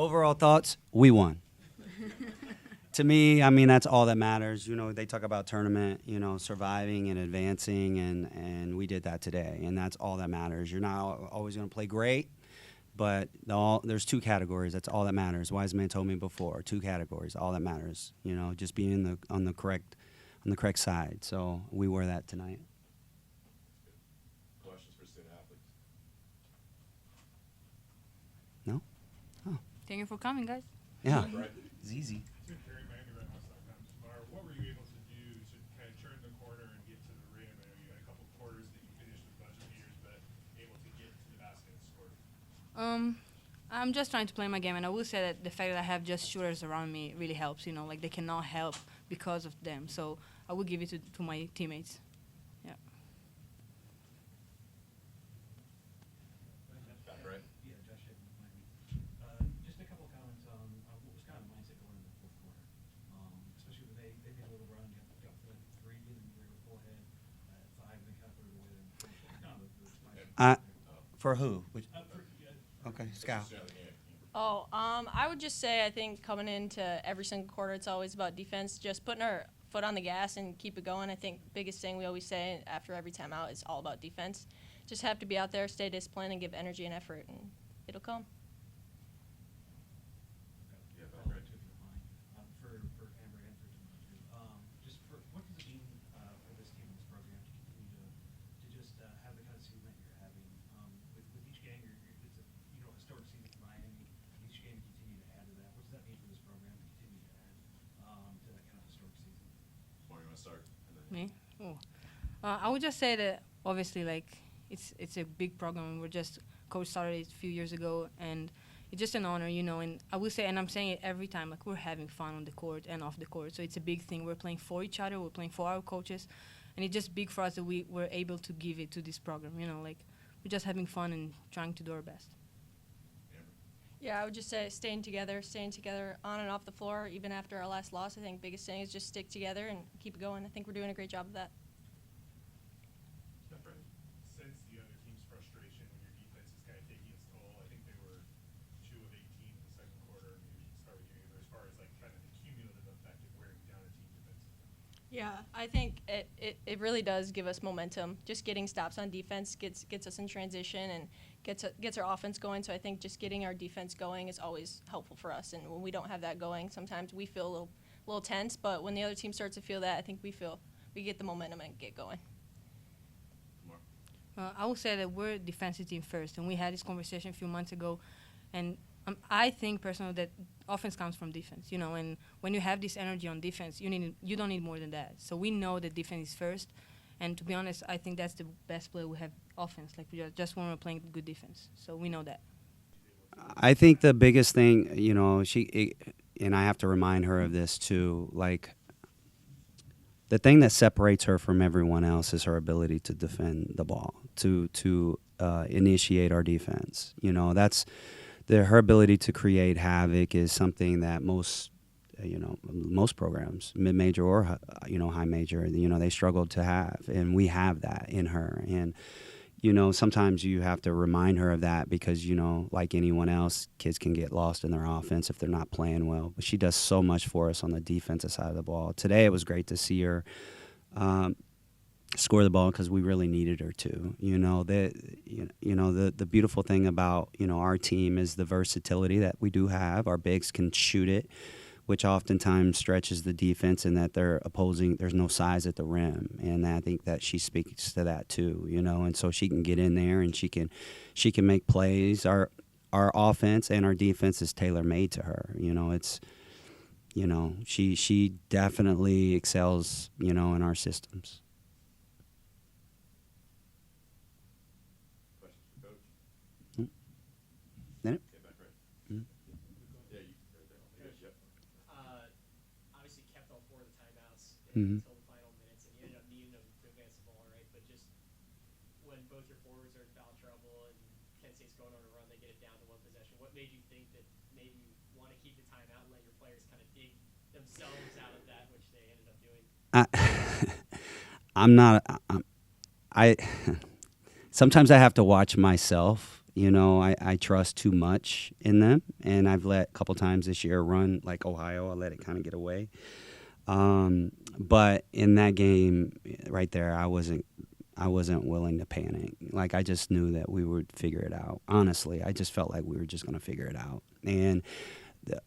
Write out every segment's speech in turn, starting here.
Overall thoughts, we won. To me, I mean, that's all that matters. You know, they talk about tournament, you know, surviving and advancing, and we did that today, and that's all that matters. You're not always going to play great, but there's two categories. That's all that matters. Wise man told me before, two categories, all that matters. You know, just being on the correct side. So we were that tonight. Questions for student athletes? No? Oh, Thank you for coming, guys. yeah. Right. It's easy. Terry Manning, RedHawks.com. Jamar, what were you able to do to kind of turn the corner and get to the rim? I know you had a couple quarters that you finished with buzzer beaters, but able to get to the basket and score. I'm just trying to play my game, and I will say that the fact that I have just shooters around me really helps. You know, like they cannot help because of them. So I will give it to my teammates. Yeah. Right. Yeah, Josh Hickman, Miami. Just a couple of comments on what was kind of the mindset going into the fourth quarter, especially when they made a little run, got to that 3, and then they were pull ahead at 5, and then kind of put it away. For who? Okay, Scout. I would just say I think coming into every single quarter, it's always about defense, just putting our foot on the gas and keep it going. I think biggest thing we always say after every timeout is all about defense. Just have to be out there, stay disciplined, and give energy and effort, and it'll come. Yeah, that's right. For Amber and for Jamar, too. Just for what does it mean for this team and this program to continue to just have the kind of season that you're having? With each game, it's a historic season for Miami. Each game you continue to add to that. What does that mean for this program to continue to add to that kind of historic season? Where you want to start? And then Me? Oh. I would just say that obviously, like, it's a big program. Coach started it a few years ago, and it's just an honor, you know. And I will say, and I'm saying it every time, like, we're having fun on the court and off the court. So it's a big thing. We're playing for each other. We're playing for our coaches. And it's just big for us that we were able to give it to this program, you know. Like, we're just having fun and trying to do our best. Yeah, I would just say staying together on and off the floor, even after our last loss. I think biggest thing is just stick together and keep it going. I think we're doing a great job of that. Sense the other team's frustration when your defense is kind of taking its toll. I think they were 2 of 18 in the second quarter. Maybe you can start with you, as far as like kind of the cumulative effect of wearing down a team defensively. Yeah, I think it really does give us momentum. Just getting stops on defense gets us in transition and gets our offense going. So I think just getting our defense going is always helpful for us. And when we don't have that going, sometimes we feel a little tense. But when the other team starts to feel that, I think we get the momentum and get going. I would say that we're a defensive team first, and we had this conversation a few months ago, and I think personally that offense comes from defense, you know, and when you have this energy on defense, you don't need more than that. So we know that defense is first, and to be honest, I think that's the best play we have offense, like we just when we're playing good defense. So we know that. I think the biggest thing, you know, and I have to remind her of this too, like, the thing that separates her from everyone else is her ability to defend the ball, to initiate our defense. You know, her ability to create havoc is something that most programs, mid-major or high major, they struggle to have, and we have that in her. And sometimes you have to remind her of that because, like anyone else, kids can get lost in their offense if they're not playing well. But she does so much for us on the defensive side of the ball. Today it was great to see her score the ball because we really needed her to. The beautiful thing about, our team is the versatility that we do have. Our bigs can shoot it, which oftentimes stretches the defense, and that there's no size at the rim. And I think that she speaks to that too, and so she can get in there and she can make plays. Our offense and our defense is tailor-made to her. She definitely excels, in our systems. questions for Coach? Then it? Yeah, back right. Mhm. Yeah, you right there. Yep. Obviously kept all 4 of the timeouts Mhm. until the final minutes, and you ended up needing them to advance the ball, right? But just when both your forwards are in foul trouble and Kent State's going on a run, they get it down to 1 possession. What made you think that maybe you want to keep the timeout and let your players kind of dig themselves out of that, which they ended up doing? I'm not. Sometimes I have to watch myself You know, I trust too much in them, and I've let a couple times this year run like Ohio. I let it kind of get away. But in that game right there, I wasn't willing to panic. Like, I just knew that we would figure it out. Honestly, I just felt like we were just going to figure it out. And,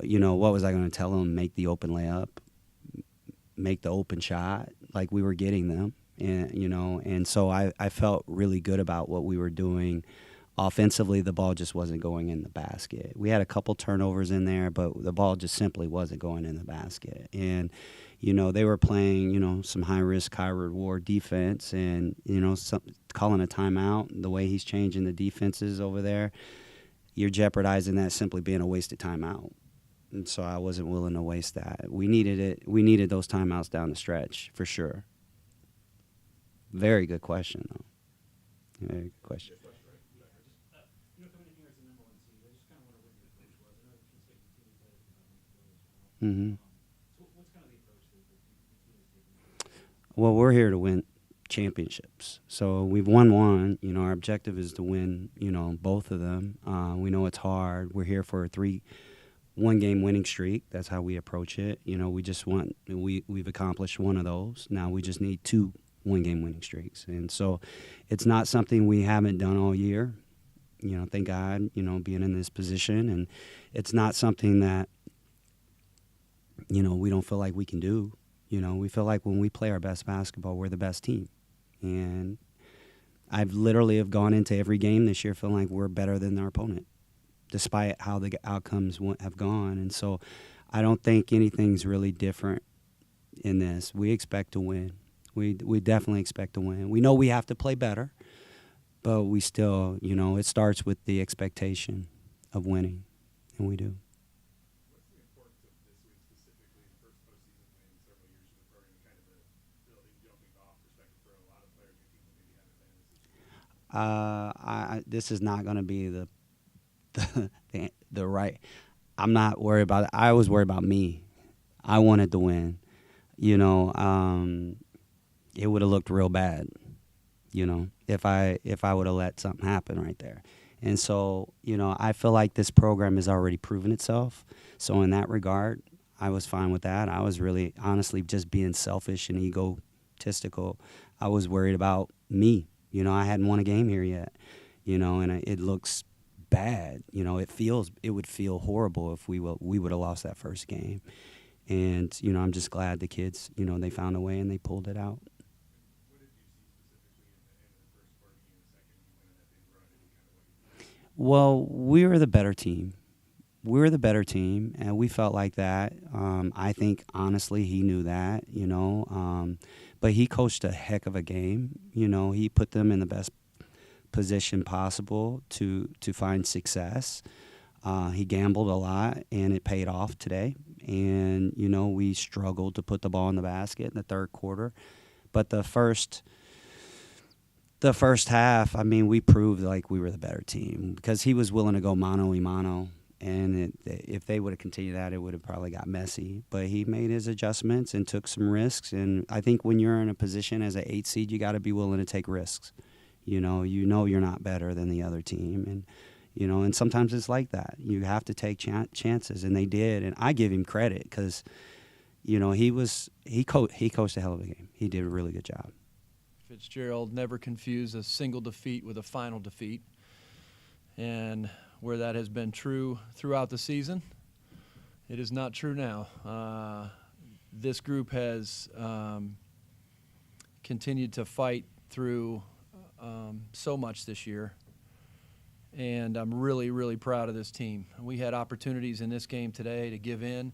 you know, what was I going to tell them? Make the open layup, make the open shot. Like, we were getting them. And, you know, and so I felt really good about what we were doing. Offensively, the ball just wasn't going in the basket. We had a couple turnovers in there, but the ball just simply wasn't going in the basket. And, you know, they were playing, you know, some high-risk, high-reward defense, and, you know, calling a timeout, the way he's changing the defenses over there, you're jeopardizing that simply being a wasted timeout. And so I wasn't willing to waste that. We needed it. We needed those timeouts down the stretch, for sure. Very good question, though. Very good question. You know, coming in here as the number 1 seed, I just kind of wonder what your approach was. I know the Kent State continues to as well. Mm-hmm. So what's kind of the approach that the team is taking? Well, we're here to win championships. So we've won one. You know, our objective is to win, you know, both of them. We know it's hard. We're here for a 1-game winning streak. That's how we approach it. You know, we've accomplished one of those. Now we just need 2 1-game winning streaks. And so it's not something we haven't done all year. You know, thank God, you know, being in this position. And it's not something that, you know, we don't feel like we can do. You know, we feel like when we play our best basketball, we're the best team. And I've literally have gone into every game this year feeling like we're better than our opponent, despite how the outcomes have gone. And so I don't think anything's really different in this. We expect to win. We definitely expect to win. We know we have to play better, but we still, you know, it starts with the expectation of winning, and we do. What's the importance of this week specifically, the first postseason win in several years for the program, kind of the building, jumping off perspective for a lot of players who think maybe haven't been in this situation? This is not going to be the right. I'm not worried about it. I was worried about me. I wanted to win. You know, it would have looked real bad, you know, if I would have let something happen right there. And so, you know, I feel like this program has already proven itself. So in that regard, I was fine with that. I was really, honestly, just being selfish and egotistical. I was worried about me. You know, I hadn't won a game here yet, you know, and it looks bad. You know, it would feel horrible if we would have lost that first game. And, you know, I'm just glad the kids, you know, they found a way and they pulled it out. What did you see specifically in the first quarter game, the second you went in that big run, and kind of what you did? Well, we were the better team. We were the better team, and we felt like that. I think, honestly, he knew that, you know. But he coached a heck of a game. You know, he put them in the best position possible to find success. He gambled a lot, and it paid off today. And, you know, we struggled to put the ball in the basket in the third quarter. But the first half, I mean, we proved like we were the better team because he was willing to go mano-a-mano. And if they would have continued that, it would have probably got messy. But he made his adjustments and took some risks. And I think when you're in a position as an 8 seed, you got to be willing to take risks. You know you're not better than the other team. And, you know, and sometimes it's like that. You have to take chances, and they did. And I give him credit because, you know, he coached a hell of a game. He did a really good job. Fitzgerald never confused a single defeat with a final defeat. And where that has been true throughout the season, it is not true now. This group has continued to fight through so much this year. And I'm really, really proud of this team. We had opportunities in this game today to give in.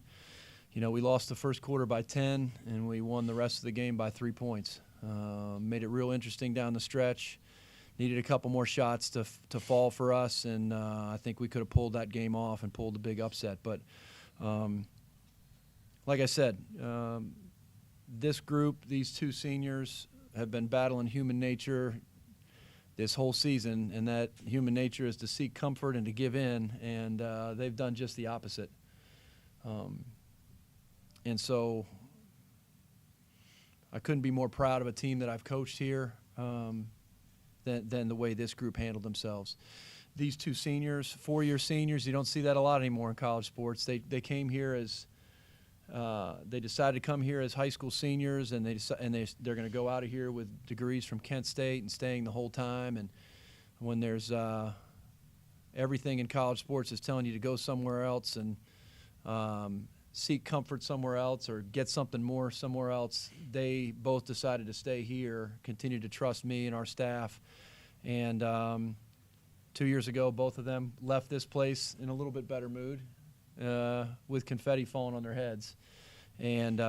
You know, we lost the first quarter by 10, and we won the rest of the game by 3 points. Made it real interesting down the stretch. Needed a couple more shots to fall for us, and I think we could have pulled that game off and pulled the big upset. But like I said, this group, these 2 seniors, have been battling human nature this whole season, and that human nature is to seek comfort and to give in, and they've done just the opposite. And so I couldn't be more proud of a team that I've coached here than the way this group handled themselves. these two seniors, 4-year seniors, you don't see that a lot anymore in college sports. They came here as they decided to come here as high school seniors, and they're going to go out of here with degrees from Kent State and staying the whole time. And when there's everything in college sports is telling you to go somewhere else and seek comfort somewhere else or get something more somewhere else, they both decided to stay here, continue to trust me and our staff. And 2 years ago, both of them left this place in a little bit better mood with confetti falling on their heads. And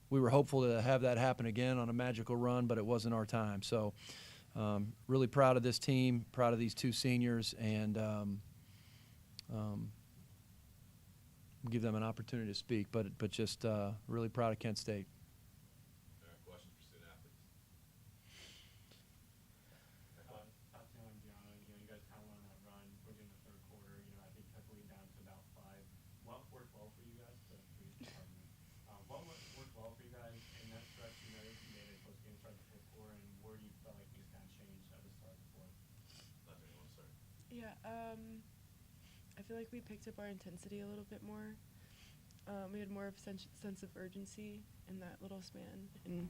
we were hopeful to have that happen again on a magical run, but it wasn't our time. So really proud of this team, proud of these two seniors, and give them an opportunity to speak, but just really proud of Kent State. Questions for student athletes? Tatiana and Gianna, you guys kind of went on that run towards the end of the third quarter. I think kept leading down to about 5. What worked well for you guys? What worked well for you guys in that stretch? You made it close game start the fourth quarter, and where do you feel like things kind of changed at the start of the fourth? Not that anyone start. Yeah, I feel like we picked up our intensity a little bit more. We had more of a sense of urgency in that little span, and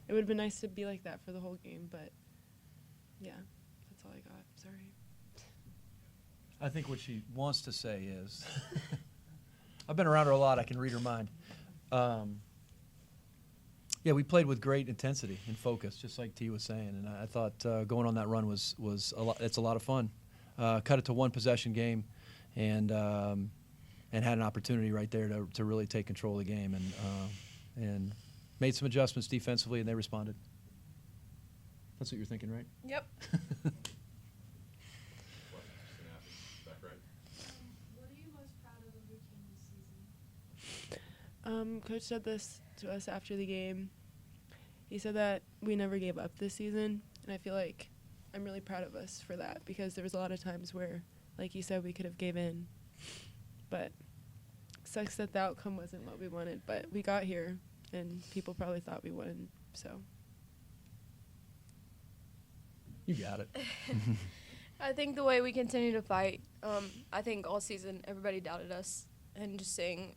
it would have been nice to be like that for the whole game, but yeah, that's all I got. Sorry. I think what she wants to say is, I've been around her a lot, I can read her mind. Yeah, we played with great intensity and focus, just like T was saying, and I thought going on that run was a lot. It's a lot of fun. Cut it to one possession game, and had an opportunity right there to really take control of the game, and made some adjustments defensively, and they responded. That's what you're thinking, right? Yep. Questions for student athletes? Back right. What are you most proud of your team this season? Coach said this to us after the game. He said that we never gave up this season, and I feel like I'm really proud of us for that, because there was a lot of times where, like you said, we could have gave in. But sucks that the outcome wasn't what we wanted, but we got here, and people probably thought we wouldn't, so. You got it. I think the way we continue to fight, I think all season everybody doubted us, and just saying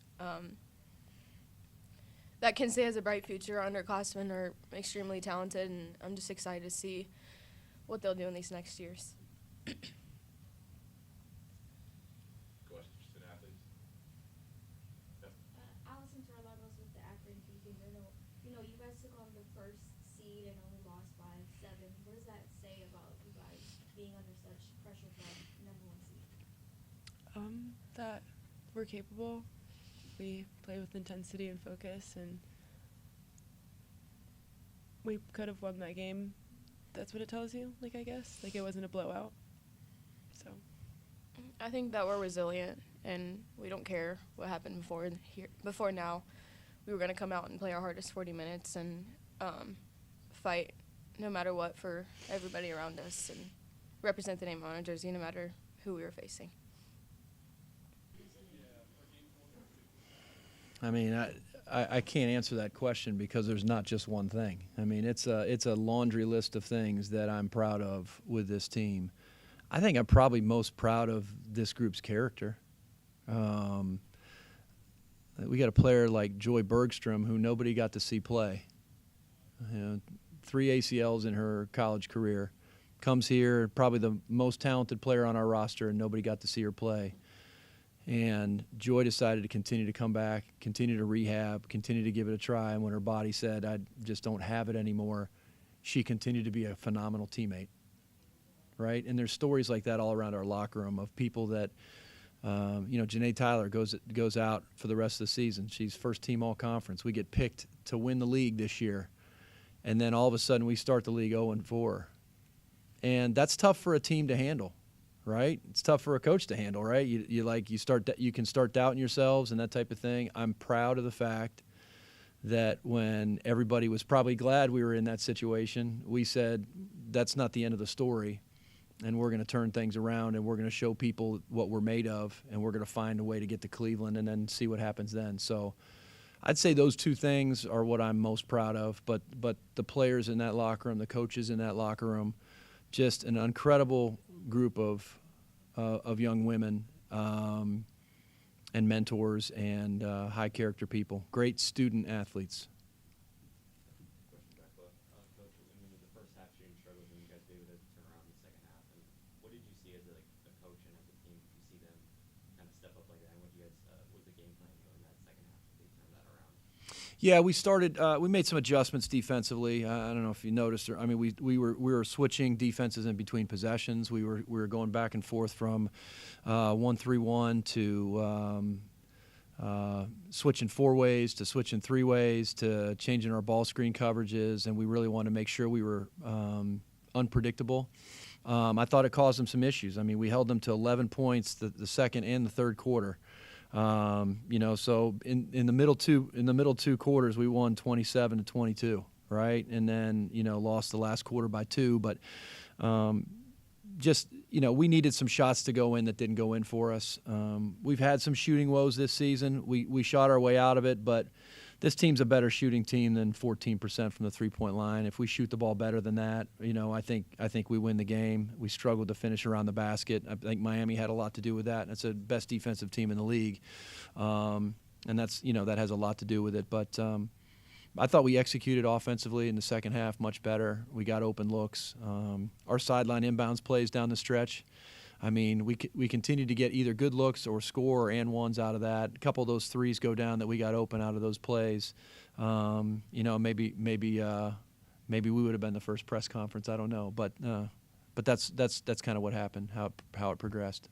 that Kent State has a bright future. Our underclassmen are extremely talented, and I'm just excited to see what they'll do in these next years. Questions for student athletes? Yep. Allison Torlagos with the Akron Beacon Journal. You guys took on the first seed and only lost by 7. What does that say about you guys being under such pressure from number 1 seed? That we're capable. We play with intensity and focus, and we could have won that game. That's what it tells you, I guess. It wasn't a blowout. So. I think that we're resilient, and we don't care what happened before now. We were going to come out and play our hardest 40 minutes and fight no matter what for everybody around us and represent the name on our jersey no matter who we were facing. I mean, I can't answer that question because there's not just one thing. I mean, it's a laundry list of things that I'm proud of with this team. I think I'm probably most proud of this group's character. We got a player like Joy Bergstrom who nobody got to see play. 3 ACLs in her college career. Comes here, probably the most talented player on our roster, and nobody got to see her play. And Joy decided to continue to come back, continue to rehab, continue to give it a try. And when her body said, I just don't have it anymore, she continued to be a phenomenal teammate, right? And there's stories like that all around our locker room of people that, Janae Tyler goes out for the rest of the season. She's first team all-conference. We get picked to win the league this year. And then all of a sudden we start the league 0-4. And that's tough for a team to handle. Right? It's tough for a coach to handle, right? You can start doubting yourselves and that type of thing. I'm proud of the fact that when everybody was probably glad we were in that situation, we said that's not the end of the story, and we're going to turn things around, and we're going to show people what we're made of, and we're going to find a way to get to Cleveland and then see what happens then. So I'd say those two things are what I'm most proud of, but the players in that locker room, the coaches in that locker room, just an incredible group of of young women and mentors and high character people, great student athletes. Question back left. Coach, I mean, the first half shooting struggles, and you guys were able to turn around in the second half. And what did you see as a coach and as a team? Did you see them kind of step up like that? And what you guys what was the game plan in that second half? Did they turn that around? Yeah, we started. We made some adjustments defensively. I don't know if you noticed. I mean, we were switching defenses in between possessions. We were going back and forth from 1-3-1 to switching 4 ways to switching 3 ways to changing our ball screen coverages, and we really wanted to make sure we were unpredictable. I thought it caused them some issues. I mean, we held them to 11 points the second and the third quarter. So in the middle two quarters, we won 27-22, right? And then, lost the last quarter by 2. But we needed some shots to go in that didn't go in for us. We've had some shooting woes this season. We shot our way out of it, but this team's a better shooting team than 14% from the three-point line. If we shoot the ball better than that, I think we win the game. We struggled to finish around the basket. I think Miami had a lot to do with that. That's the best defensive team in the league, and that's that has a lot to do with it. But I thought we executed offensively in the second half much better. We got open looks. Our sideline inbounds plays down the stretch. I mean, we continue to get either good looks or score or and ones out of that. A couple of those threes go down that we got open out of those plays. Maybe we would have been the first press conference. I don't know, but that's kind of what happened, how it progressed.